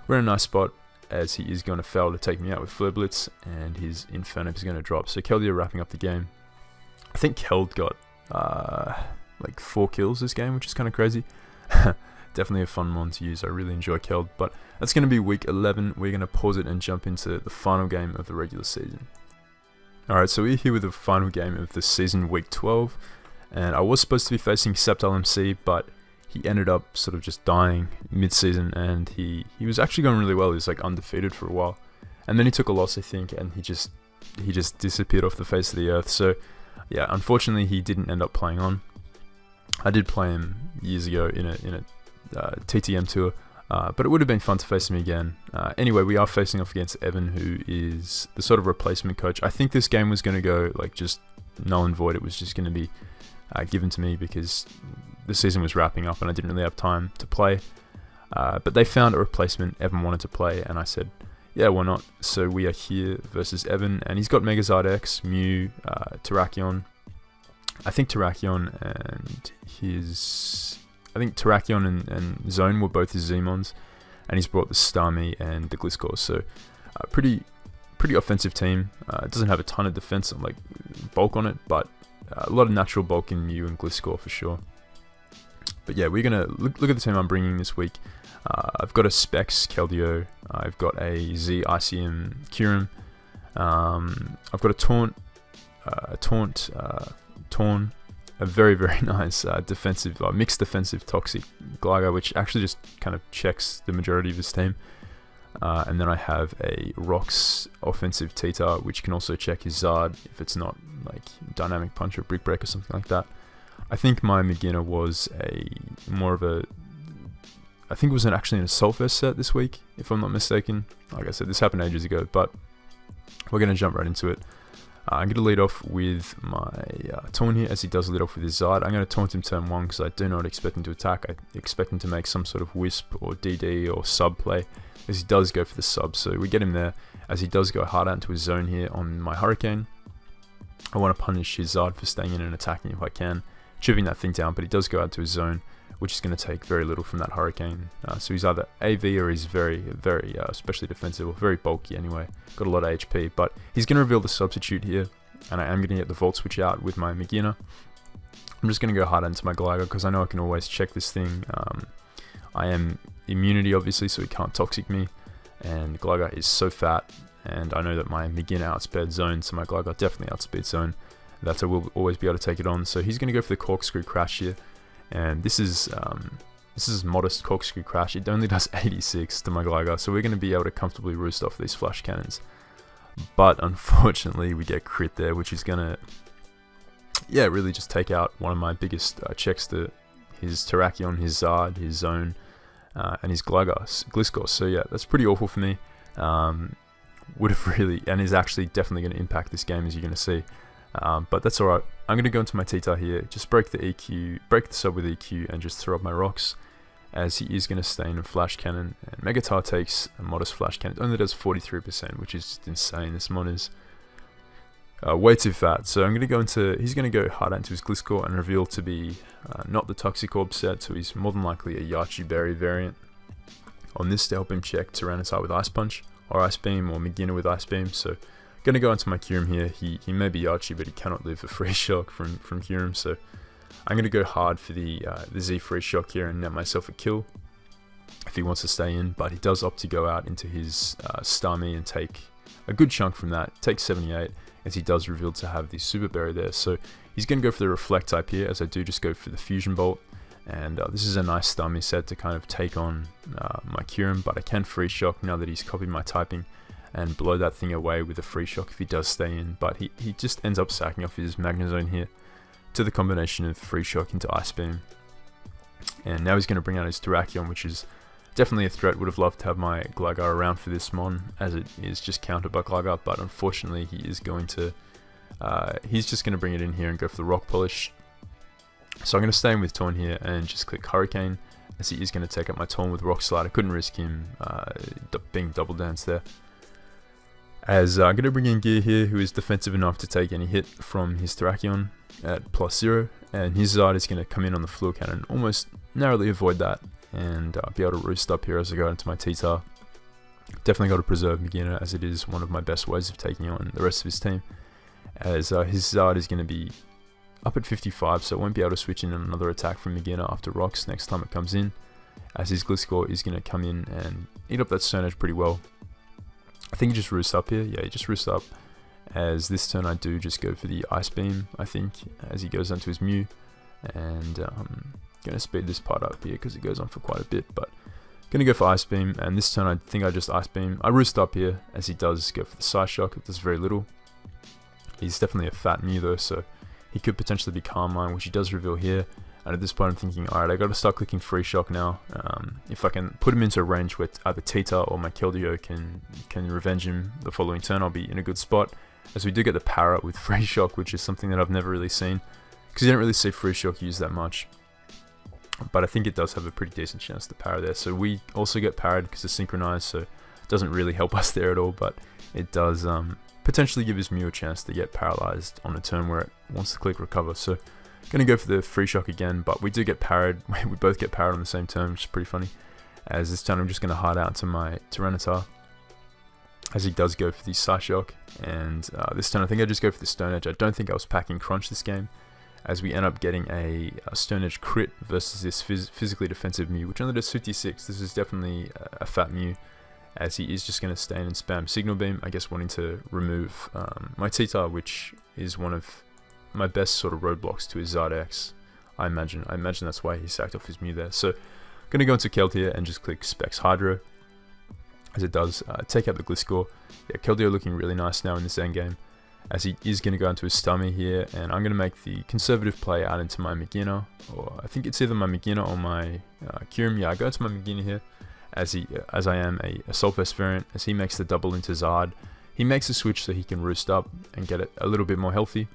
we're in a nice spot, as he is going to fail to take me out with Flare Blitz, and his Infernape is going to drop. So Keldeo wrapping up the game. I think Keld got like 4 kills this game, which is kind of crazy. Definitely a fun one to use. I really enjoy Keld, but that's going to be week 11. We're going to pause it and jump into the final game of the regular season. Alright, so we're here with the final game of the season, week 12, and I was supposed to be facing Sceptile MC, but he ended up sort of just dying mid-season, and he was actually going really well. He was like undefeated for a while, and then he took a loss, I think, and he just disappeared off the face of the earth. So yeah, unfortunately he didn't end up playing on. I did play him years ago in a TTM tour, but it would have been fun to face him again. Anyway, we are facing off against Evan, who is the sort of replacement coach. I think this game was going to go like just null and void. It was just going to be given to me because the season was wrapping up and I didn't really have time to play. But they found a replacement Evan wanted to play, and I said, yeah, why not? So we are here versus Evan, and he's got Megazard X, Mew, Terrakion. I think Terrakion and Zone were both his Zmons, and he's brought the Starmie and the Gliscor. So pretty offensive team. It doesn't have a ton of defense and like bulk on it, but a lot of natural bulk in Mew and Gliscor for sure. But yeah, we're gonna look at the team I'm bringing this week. I've got a Specs Keldeo. I've got a Z ICM Kyurem. I've got a Torn, a very, very nice defensive, mixed defensive Toxic Gligar, which actually just kind of checks the majority of his team. And then I have a Rox offensive T-Tar, which can also check his Zard if it's not like Dynamic Punch or Brick Break or something like that. I think my Magina was I think it was actually an Assault Vest set this week, if I'm not mistaken. Like I said, this happened ages ago, but we're going to jump right into it. I'm going to lead off with my Taunt here, as he does lead off with his Zard. I'm going to Taunt him turn 1 because I do not expect him to attack. I expect him to make some sort of Wisp or DD or sub play, as he does go for the sub. So we get him there, as he does go hard out into his Zone here on my Hurricane. I want to punish his Zard for staying in and attacking if I can, chipping that thing down, but he does go out to his Zone, which is going to take very little from that Hurricane. So he's either AV or he's very, very especially defensive, or very bulky anyway. Got a lot of HP, but he's going to reveal the substitute here, and I am going to get the Volt Switch out with my Magina. I'm just going to go hard into my Gligar because I know I can always check this thing. I am immunity obviously, so he can't Toxic me, and Gligar is so fat, and I know that my Magina outspeed Zone, so my Gligar definitely outspeed Zone. That I will always be able to take it on. So he's going to go for the Corkscrew Crash here. And this is modest Corkscrew Crash. It only does 86 to my Gligar, so we're going to be able to comfortably roost off these Flash Cannons. But unfortunately, we get crit there, which is going to, yeah, really just take out one of my biggest checks to his Terrakion, his Zard, his Zone, and his Gliscor. So yeah, that's pretty awful for me. would have really, and is actually definitely going to impact this game, as you're going to see. But that's alright. I'm going to go into my T-Tar here, just break the sub with EQ, and just throw up my rocks, as he is going to stay in a flash cannon. And Megatar takes a modest flash cannon. It only does 43%, which is just insane. This mon is way too fat. So I'm going to go into, he's going to go hard into his Gliscor and reveal to be not the Toxic Orb set, so he's more than likely a Yachi Berry variant on this to help him check Tyranitar with Ice Punch, or Ice Beam, or Magina with Ice Beam. So going to go into my Kyurem here. He may be Yachi, but he cannot live a Free Shock from Kyurem, so I'm going to go hard for the Z Free Shock here and net myself a kill if he wants to stay in, but he does opt to go out into his Starmie and take a good chunk from that, take 78, as he does reveal to have the Super Berry there. So he's going to go for the Reflect type here, as I do just go for the Fusion Bolt, and this is a nice Starmie set to kind of take on my Kyurem, but I can Free Shock now that he's copied my typing, and blow that thing away with a Free Shock if he does stay in, but he just ends up sacking off his Magnezone here to the combination of Free Shock into Ice Beam. And now he's going to bring out his Terrakion, which is definitely a threat. Would have loved to have my Gligar around for this mon, as it is just countered by Gligar, but unfortunately he is going to, he's just going to bring it in here and go for the Rock Polish. So I'm going to stay in with Torn here and just click Hurricane, as he is going to take up my Torn with Rock Slide. I couldn't risk him being double dance there. As I'm going to bring in Gear here, who is defensive enough to take any hit from his Terrakion at +0, and his Zard is going to come in on the Fluid Cannon, almost narrowly avoid that, and be able to roost up here as I go into my T-Tar. Definitely got to preserve Magina, as it is one of my best ways of taking on the rest of his team, as his Zard is going to be up at 55, so it won't be able to switch in another attack from Magina after Rocks next time it comes in, as his Gliscor is going to come in and eat up that Stone Edge pretty well. I think he just roosts up here. Yeah, he just roosts up, as this turn I do just go for the Ice Beam, I think, as he goes onto his Mew, and going to speed this part up here because it goes on for quite a bit, but going to go for Ice Beam, and this turn I think I just Ice Beam. I roost up here, as he does go for the Psyshock. It does very little. He's definitely a fat Mew though, so he could potentially be Calm Mind, which he does reveal here. And at this point I'm thinking, alright, I got to start clicking Free Shock now. If I can put him into a range where either T-Tar or my Keldeo can revenge him the following turn, I'll be in a good spot. As we do get the Para with Free Shock, which is something that I've never really seen, because you don't really see Free Shock used that much. But I think it does have a pretty decent chance to Para there. So we also get parried because it's synchronized, so it doesn't really help us there at all, but it does potentially give his Mew a chance to get paralyzed on a turn where it wants to click Recover. So going to go for the Free Shock again, but we do get parried. We both get parried on the same turn, which is pretty funny. As this time I'm just going to hide out to my Tyranitar, as he does go for the Psyshock, and this turn I think I just go for the Stone Edge. I don't think I was packing Crunch this game, as we end up getting a Stone Edge crit versus this physically defensive Mew, which only does 56. This is definitely a fat Mew, as he is just going to stay in and spam Signal Beam, I guess wanting to remove my T-Tar, which is one of my best sort of roadblocks to his Zard X, I imagine. I imagine that's why he sacked off his Mew there. So I'm going to go into Keld here and just click Specs Hydro, as it does take out the Gliscor. Yeah, Keldeo looking really nice now in this endgame, as he is going to go into his Starmie here, and I'm going to make the conservative play out into my Magina, or I think it's either my Magina or my Kyurem. Yeah, I go into my Magina here, as I am a Assault Vest variant, as he makes the double into Zard. He makes a switch so he can roost up and get it a little bit more healthy.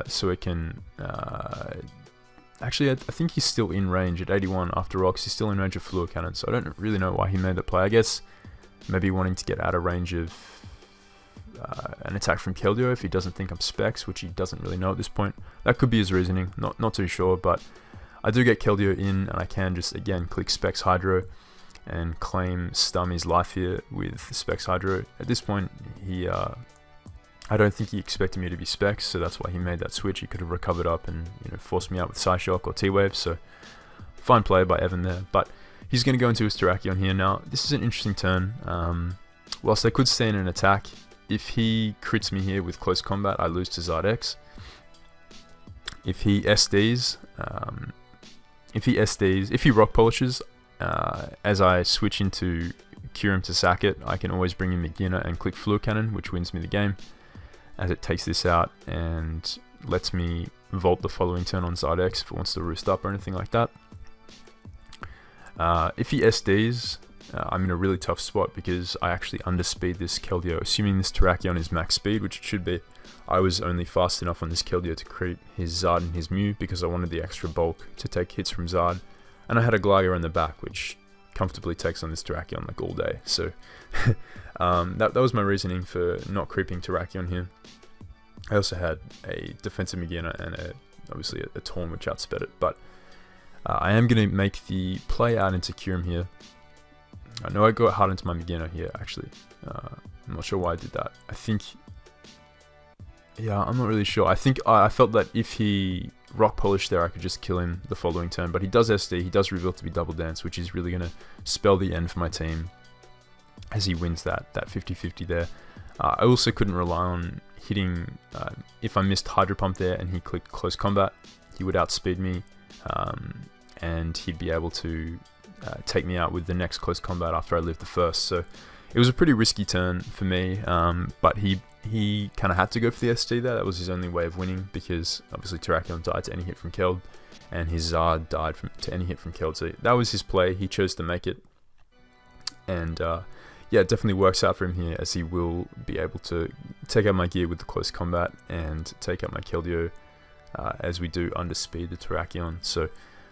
So it can, actually I think he's still in range at 81 after Rocks. He's still in range of Fluid Cannon, so I don't really know why he made that play. I guess maybe wanting to get out of range of an attack from Keldeo if he doesn't think I'm Specs, which he doesn't really know at this point. That could be his reasoning, not too sure, but I do get Keldeo in, and I can just again click Specs Hydro and claim Starmie's life here with Specs Hydro. At this point, I don't think he expected me to be Specs, so that's why he made that switch. He could have recovered up and forced me out with Psyshock or T-Wave, so fine play by Evan there. But he's going to go into his Terrakion here. Now, this is an interesting turn. Whilst I could stay in an attack, if he crits me here with Close Combat, I lose to Zard X. If he SDs, if he Rock Polishes, as I switch into Kyurem to sack it, I can always bring in Magina and click Fluid Cannon, which wins me the game, as it takes this out and lets me Volt the following turn on Zard X if it wants to roost up or anything like that. If he SDs, I'm in a really tough spot because I actually underspeed this Keldeo. Assuming this Terrakion is max speed, which it should be, I was only fast enough on this Keldeo to create his Zard and his Mew because I wanted the extra bulk to take hits from Zard. And I had a Gligar in the back, which comfortably takes on this Terrakion like all day. So that was my reasoning for not creeping Terrakion here. I also had a defensive Magearna and obviously a Torn which outsped it, but I am going to make the play out into Kyurem here. I know I got hard into my Magearna here actually. I'm not sure why I did that. I think, yeah, I'm not really sure. I think I felt that if he Rock Polish there, I could just kill him the following turn, but he does SD, he does reveal to be Double Dance, which is really going to spell the end for my team as he wins that 50-50 there. I also couldn't rely on hitting, if I missed Hydro Pump there and he clicked Close Combat, he would outspeed me, and he'd be able to take me out with the next Close Combat after I lived the first. So it was a pretty risky turn for me, but he kind of had to go for the SD there. That was his only way of winning because obviously Terrakion died to any hit from Keld, and his Zard died to any hit from Keld. So that was his play. He chose to make it, and yeah, it definitely works out for him here as he will be able to take out my gear with the Close Combat and take out my Keldeo as we do underspeed the Terrakion. So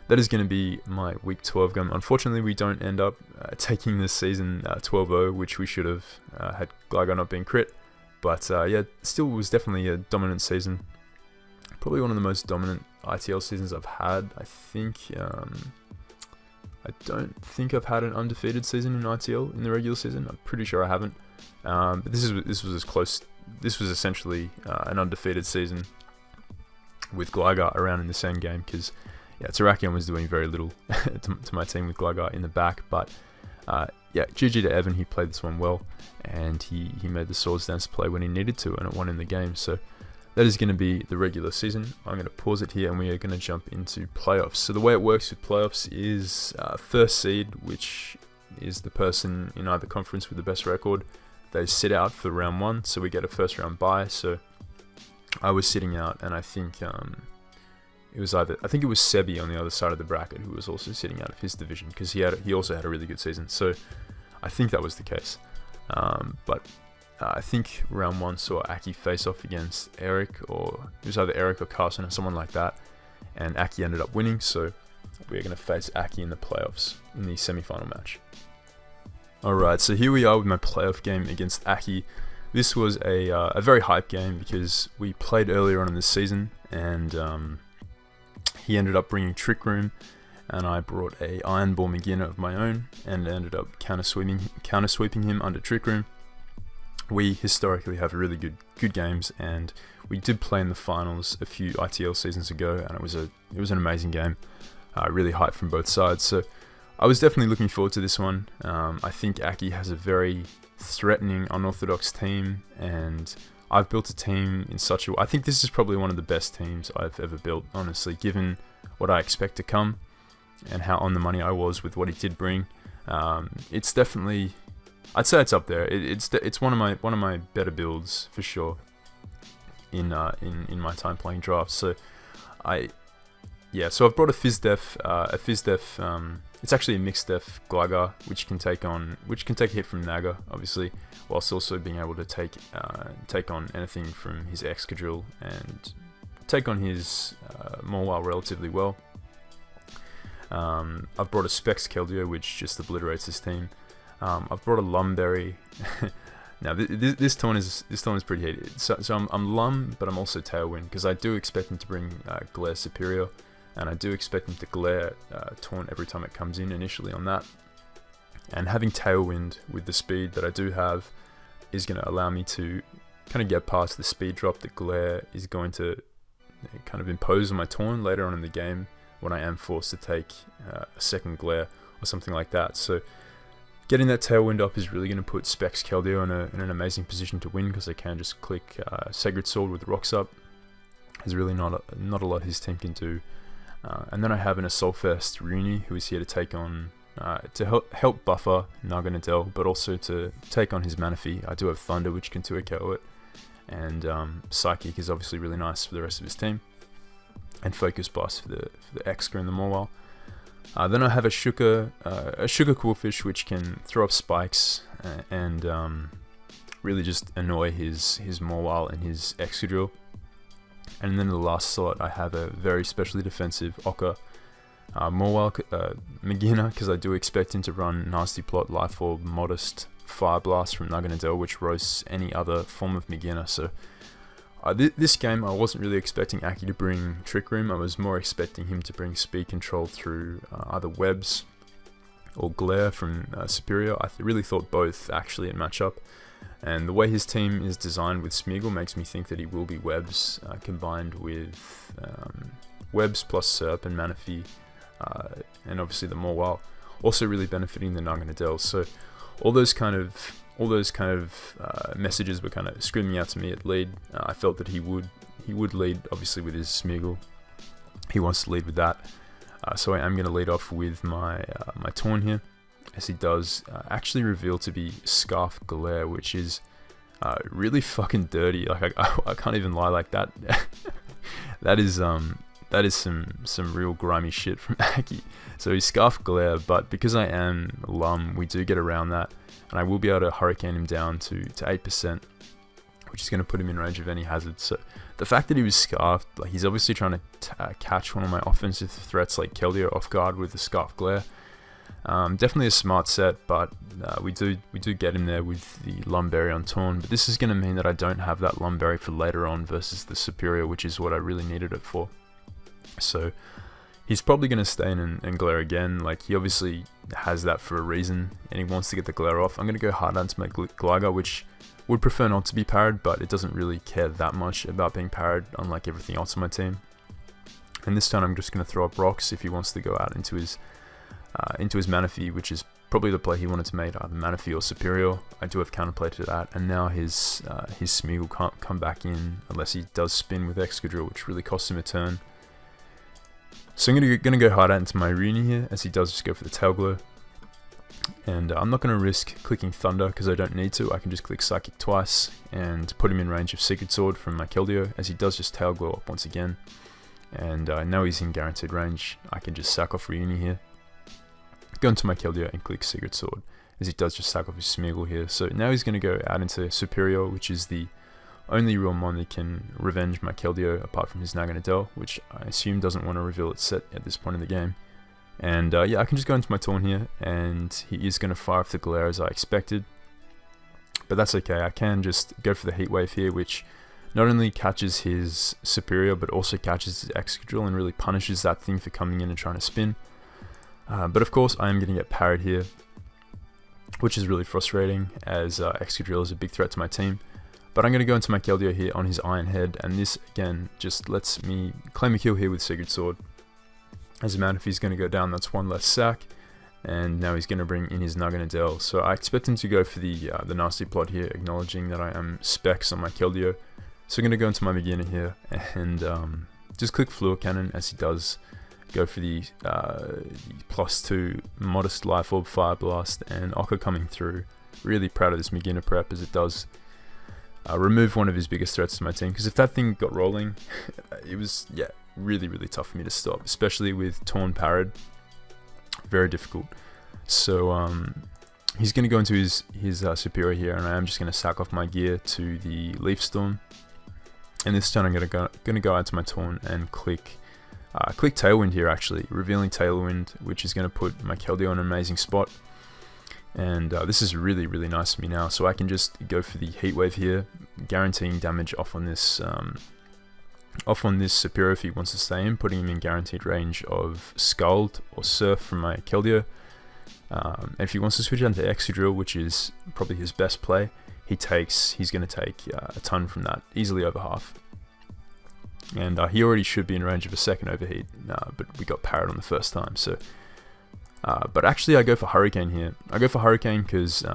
that is going to be my week 12 game. Unfortunately, we don't end up taking this season 12-0, which we should have had Gligar not being crit. But yeah, still was definitely a dominant season. Probably one of the most dominant ITL seasons I've had. I think I don't think I've had an undefeated season in ITL in the regular season. I'm pretty sure I haven't. But this was as close. This was essentially an undefeated season with Gligar around in the same game because yeah, Terrakion was doing very little to my team with Gligar in the back. But yeah, GG to Evan. He played this one well, and he made the Swords Dance play when he needed to, and it won in the game. So that is going to be the regular season. I'm going to pause it here, and we are going to jump into playoffs. So the way it works with playoffs is first seed, which is the person in either conference with the best record. They sit out for round one, so we get a first round bye. So I was sitting out, and I think it was Sebi on the other side of the bracket who was also sitting out of his division because he also had a really good season. So I think that was the case. But I think round one saw Aki face off against Eric, or it was either Eric or Carson or someone like that, and Aki ended up winning. So we're going to face Aki in the playoffs in the semi-final match. Alright, so here we are with my playoff game against Aki. This was a very hype game because we played earlier on in the season, and he ended up bringing Trick Room, and I brought a Iron Ball Magearna of my own, and ended up counter sweeping him under Trick Room. We historically have really good games, and we did play in the finals a few ITL seasons ago, and it was an amazing game. Really hyped from both sides, so I was definitely looking forward to this one. I think Aki has a very threatening, unorthodox team, and I've built a team in such a way. I think this is probably one of the best teams I've ever built, honestly, given what I expect to come and how on the money I was with what he did bring. It's definitely, I'd say it's up there. It's one of my better builds for sure in my time playing drafts. So so I've brought a Fizdef. It's actually a mixed def Gligar, which can take a hit from Naga, obviously, whilst also being able to take on anything from his Excadrill and take on his Mawile relatively well. I've brought a Specs Keldeo, which just obliterates his team. I've brought a Lumberry. Now this turn is pretty heated. So I'm Lum, but I'm also Tailwind because I do expect him to bring Glare Superior, and I do expect him to Glare Taunt every time it comes in initially on that. And having Tailwind with the speed that I do have is going to allow me to kind of get past the speed drop that Glare is going to kind of impose on my Taunt later on in the game when I am forced to take a second Glare or something like that. So getting that Tailwind up is really going to put Specs Keldeo in an amazing position to win because I can just click Sacred Sword with Rocks up. There's really not a lot his team can do. And then I have an Assault Fest Rooney, who is here to take on, to help buffer Naganadel, but also to take on his Manaphy. I do have Thunder, which can 2 KO it, and Psychic is obviously really nice for the rest of his team, and Focus Blast for the Exca and the Mawile. Then I have a Sugar Coolfish, which can throw up spikes and really just annoy his Morwile and his Excadrill. And then in the last slot, I have a very specially defensive Ocker Morwile Magearna, because I do expect him to run Nasty Plot, Life Orb, Modest, Fire Blast from Naganadel, which roasts any other form of Magearna. So this game, I wasn't really expecting Aki to bring Trick Room. I was more expecting him to bring Speed Control through either Webs or Glare from Superior. I really thought both actually in matchup. And the way his team is designed with Smeagol makes me think that he will be Webs combined with Webs plus Serp and Manaphy, and obviously the Morwile, also really benefiting the Naganadel. So all those kind of messages were kind of screaming out to me at lead. I felt that he would lead, obviously, with his Smeagol. He wants to lead with that. So I am going to lead off with my my Torn here, as he does actually reveal to be Scarf Glare, which is really fucking dirty. Like I can't even lie like that. that is some real grimy shit from Aki. So he's Scarf Glare, but because I am Lum, we do get around that, and I will be able to Hurricane him down to 8%, which is going to put him in range of any hazard. So the fact that he was Scarfed, like he's obviously trying to catch one of my offensive threats like Keldeo off guard with the Scarf Glare. Definitely a smart set, but we do get him there with the Lumberry on Torn. But this is going to mean that I don't have that Lumberry for later on versus the Superior, which is what I really needed it for. So he's probably going to stay in and Glare again. Like, he obviously has that for a reason, and he wants to get the Glare off. I'm going to go hard onto my Gligar, which would prefer not to be parried, but it doesn't really care that much about being parried, unlike everything else on my team. And this time I'm just going to throw up rocks if he wants to go out into his Manaphy, which is probably the play he wanted to make, either Manaphy or Superior. I do have counterplay to that, and now his Smeagol can't come back in unless he does spin with Excadrill, which really costs him a turn. So I'm gonna go hard out into my Uni here, as he does just go for the Tail Glow. And I'm not going to risk clicking Thunder because I don't need to. I can just click Psychic twice and put him in range of Secret Sword from my Keldeo, as he does just Tail Glow up once again. And now he's in guaranteed range. I can just sack off Reuni here, go into my Keldeo and click Secret Sword, as he does just sack off his Smeagol here. So now he's going to go out into Superior, which is the only real mon that can revenge my Keldeo apart from his Naganadel, which I assume doesn't want to reveal its set at this point in the game. And yeah, I can just go into my Torn here, and he is going to fire off the Glare as I expected. But that's okay, I can just go for the Heat Wave here, which not only catches his Superior, but also catches his Excadrill and really punishes that thing for coming in and trying to spin. But of course, I am going to get parried here, which is really frustrating, as Excadrill is a big threat to my team. But I'm going to go into my Keldeo here on his Iron Head, and this, again, just lets me claim a kill here with Secret Sword. As a man, if he's going to go down, that's one less sack, and now he's going to bring in his Naganadel. So I expect him to go for the Nasty Plot here, acknowledging that I am Specs on my Keldeo. So I'm going to go into my Beginner here, and just click Fluid Cannon, as he does go for the +2 Modest Life Orb, Fire Blast, and Ocker coming through. Really proud of this Beginner prep, as it does remove one of his biggest threats to my team, because if that thing got rolling, it was, yeah, really tough for me to stop, especially with Torn parried. Very difficult. So he's going to go into his Superior here, and I am just going to sack off my gear to the Leaf Storm. And this turn I'm going to go out to my Torn and click Tailwind here, actually, revealing Tailwind, which is going to put my Keldeo in an amazing spot. And this is really nice for me now, so I can just go for the Heat Wave here, guaranteeing damage off on this Superior if he wants to stay in, putting him in guaranteed range of Scald or Surf from my Keldeo. And if he wants to switch down to Excadrill, which is probably his best play, he's going to take a ton from that, easily over half. And he already should be in range of a second overheat, but we got parried on the first time. So, but actually I go for Hurricane here. I go for Hurricane because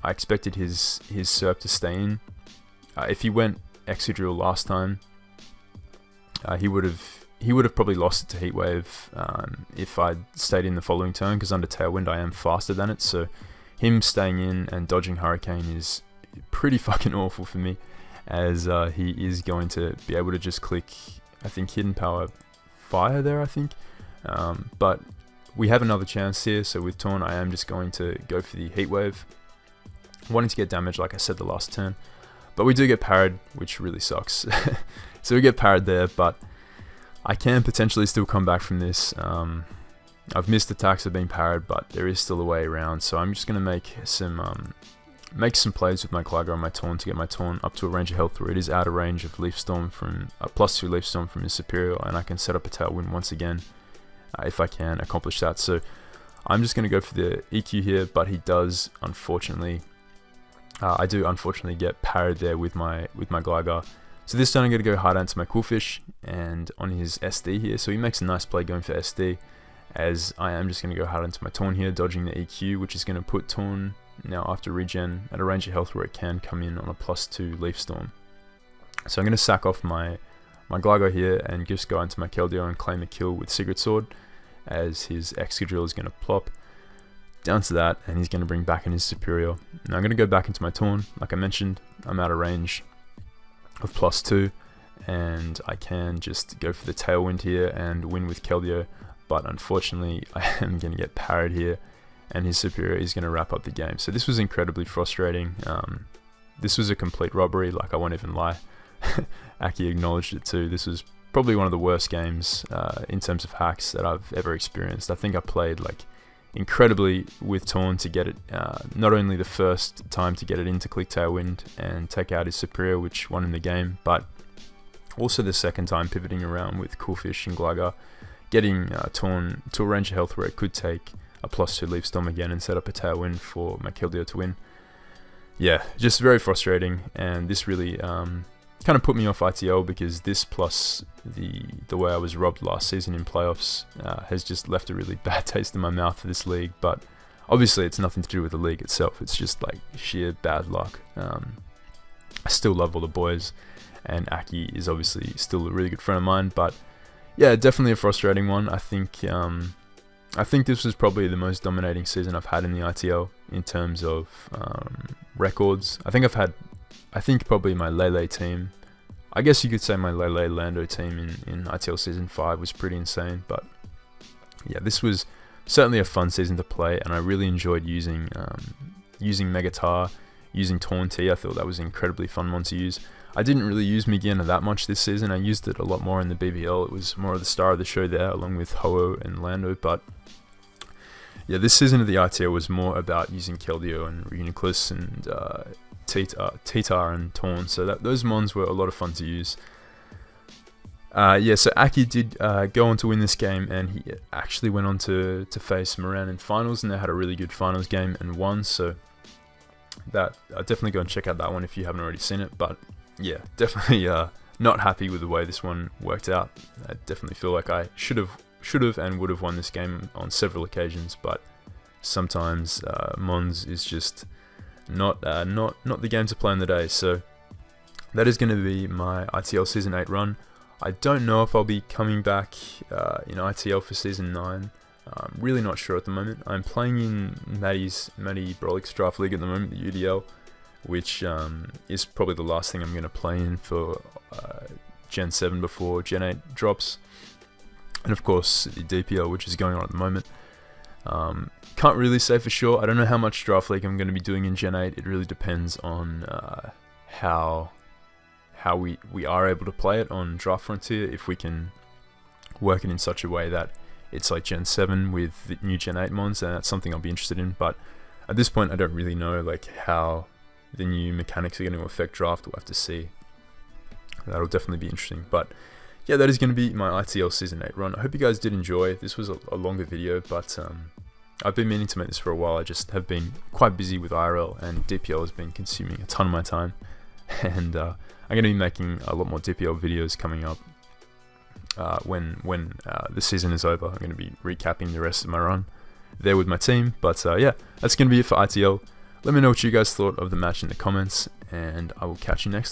I expected his Serp to stay in. If he went Excadrill last time, he would have probably lost it to Heat Wave if I'd stayed in the following turn, because under Tailwind I am faster than it. So him staying in and dodging Hurricane is pretty fucking awful for me, as he is going to be able to just click, I think, Hidden Power Fire there, I think. But we have another chance here. So with Torn, I am just going to go for the Heat Wave, wanting to get damage like I said the last turn, but we do get parried, which really sucks. So we get parried there, but I can potentially still come back from this. I've missed attacks of being parried, but there is still a way around. So I'm just going to make some plays with my Gligar and my Taunt to get my Taunt up to a range of health where it is out of range of Leaf Storm from +2 Leaf Storm from his superior, and I can set up a Tailwind once again if I can accomplish that. So I'm just going to go for the EQ here, but he does unfortunately, I do unfortunately get parried there with my Gligar. So this time I'm going to go hard into my Coolfish and on his SD here. So he makes a nice play going for SD, as I am just going to go hard into my Torn here, dodging the EQ, which is going to put Torn now after regen at a range of health where it can come in on a +2 Leaf Storm. So I'm going to sack off my Gligar here and just go into my Keldeo and claim a kill with Secret Sword, as his Excadrill is going to plop down to that, and he's going to bring back in his superior. Now I'm going to go back into my Torn. Like I mentioned, I'm out of range of +2, and I can just go for the Tailwind here and win with Keldeo, but unfortunately I am going to get parried here, and his superior is going to wrap up the game. So this was incredibly frustrating. This was a complete robbery, like I won't even lie. Aki acknowledged it too. This was probably one of the worst games in terms of hacks that I've ever experienced. I think I played like incredibly with Torn to get it, not only the first time to get it into click Tailwind and take out his superior, which won in the game, but also the second time pivoting around with Coolfish and Gligar, getting Torn to a range of health where it could take a +2 Leaf Storm again and set up a Tailwind for my Keldeo to win. Yeah, just very frustrating, and this really kind of put me off ITL, because this plus the way I was robbed last season in playoffs has just left a really bad taste in my mouth for this league. But obviously it's nothing to do with the league itself, it's just like sheer bad luck. I still love all the boys, and Aki is obviously still a really good friend of mine, but yeah, definitely a frustrating one. I think this was probably the most dominating season I've had in the ITL in terms of records. I think probably my Lele team, I guess you could say my Lele Lando team in ITL Season 5 was pretty insane. But yeah, this was certainly a fun season to play, and I really enjoyed using Megatar, using Torn T. I thought that was an incredibly fun one to use. I didn't really use Migiana that much this season. I used it a lot more in the BBL. It was more of the star of the show there, along with Ho-Oh and Lando. But yeah, this season of the ITL was more about using Keldeo and Uniclus and Titar and Torn, so those mons were a lot of fun to use. Yeah, so Aki did go on to win this game, and he actually went on to face Moran in finals, and they had a really good finals game and won. So that definitely go and check out that one if you haven't already seen it. But yeah, definitely not happy with the way this one worked out. I definitely feel like I should have and would have won this game on several occasions, but sometimes Mons is just not the game to play on the day. So that is going to be my ITL Season 8 run. I don't know if I'll be coming back in ITL for Season 9. I'm really not sure at the moment. I'm playing in Matty Brolik's Draft League at the moment, the UDL, which is probably the last thing I'm going to play in for Gen 7 before Gen 8 drops. And of course the DPL, which is going on at the moment. Can't really say for sure. I don't know how much Draft League I'm going to be doing in Gen 8. It really depends on how we are able to play it on Draft Frontier. If we can work it in such a way that it's like Gen 7 with the new Gen 8 mons, then that's something I'll be interested in. But at this point I don't really know like how the new mechanics are going to affect Draft. We'll have to see. That'll definitely be interesting. But yeah, that is going to be my ITL Season 8 run. I hope you guys did enjoy. This was a longer video, but I've been meaning to make this for a while. I just have been quite busy with IRL, and DPL has been consuming a ton of my time. And I'm going to be making a lot more DPL videos coming up when the season is over. I'm going to be recapping the rest of my run there with my team. But yeah, that's going to be it for ITL. Let me know what you guys thought of the match in the comments, and I will catch you next time.